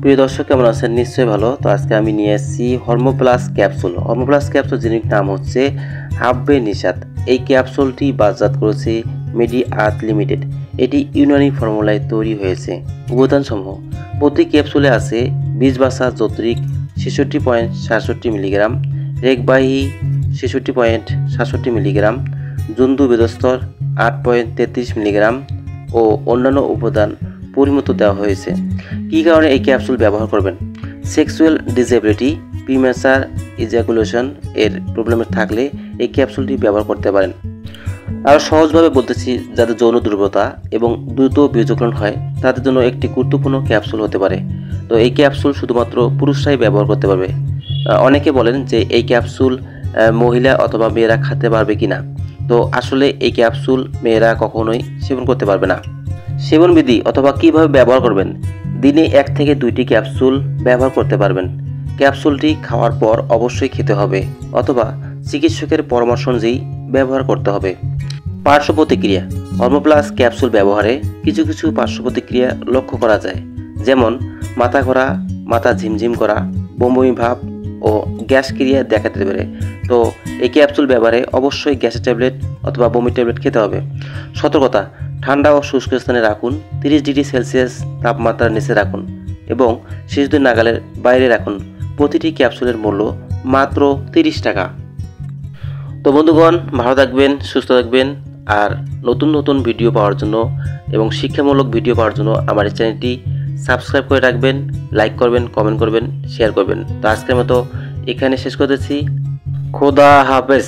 প্রিয় দর্শক, কেমন আছেন? নিশ্চয়ই ভালো। তো আজকে আমি নিয়ে এসেছি হরমোপ্লাস ক্যাপসুল। হরমোপ্লাস ক্যাপসুল জেনেরিক নাম হচ্ছে হাব্বে নিশাত। এই ক্যাপসুলটি বাজারজাত করেছে মেডি আর্থ লিমিটেড। এটি ইউনানি ফর্মুলায় তৈরি হয়েছে। উপাদানসমূহ: প্রতি ক্যাপসুলে আছে বীজবাসা যৌত্রিক 66.67 মিলিগ্রাম, রেগবাহী 66.67 মিলিগ্রাম, জন্দু বেদস্তর 8.33 মিলিগ্রাম ও অন্যান্য উপাদান পরিমিত দেওয়া হয়েছে। কী কারণে এই ক্যাপসুল ব্যবহার করবেন? সেক্সুয়াল ডিসেবিলিটি, প্রিম্যাচার ইজাকুলেশন এর প্রবলেম থাকলে এই ক্যাপসুলটি ব্যবহার করতে পারেন। আরও সহজভাবে বলতেছি, যাদের যৌন দুর্বলতা এবং দ্রুত বীর্যকরণ হয় তাদের জন্য একটি গুরুত্বপূর্ণ ক্যাপসুল হতে পারে। তো এই ক্যাপসুল শুধুমাত্র পুরুষরাই ব্যবহার করতে পারবে। অনেকে বলেন যে এই ক্যাপসুল মহিলা অথবা মেয়েরা খেতে পারবে কি না। তো আসলে এই ক্যাপসুল মেয়েরা কখনোই সেবন করতে পারবে না। সেবনবিধি অথবা কিভাবে ব্যবহার করবেন: দিনে 1 থেকে 2টি ক্যাপসুল ব্যবহার করতে পারবেন। ক্যাপসুলটি খাওয়ার পর অবশ্যই খেতে হবে অথবা চিকিৎসকের পরামর্শ অনুযায়ী ব্যবহার করতে হবে। পার্শ্ব প্রতিক্রিয়া: হরমোপ্লাস ক্যাপসুল ব্যবহারে কিছু পার্শ্ব প্রতিক্রিয়া লক্ষ্য করা যায়, যেমন মাথা ঘোরা, মাথা ঝিমঝিম করা, বমি ভাব ও গ্যাস ক্রিয়া দেখা দিতে পারে। তো এই ক্যাপসুল ব্যবহারে অবশ্যই গ্যাসের ট্যাবলেট অথবা বমির ট্যাবলেট খেতে হবে। সতর্কতা: ঠান্ডা ও শুষ্ক স্থানে রাখুন, 30 ডিগ্রি সেলসিয়াস তাপমাত্রার নিচে রাখুন এবং শিশুদের নাগালের বাইরে রাখুন। প্রতিটি ক্যাপসুলের মূল্য মাত্র 30 টাকা। তো বন্ধুগণ, ভালো থাকবেন, সুস্থ থাকবেন। আর নতুন ভিডিও পাওয়ার জন্য এবং শিক্ষামূলক ভিডিও পাওয়ার জন্য আমার এই চ্যানেলটি সাবস্ক্রাইব করে রাখবেন, লাইক করবেন, কমেন্ট করবেন, শেয়ার করবেন। তো আজকের মতো এখানে শেষ করতেছি। খোদা হাফেজ।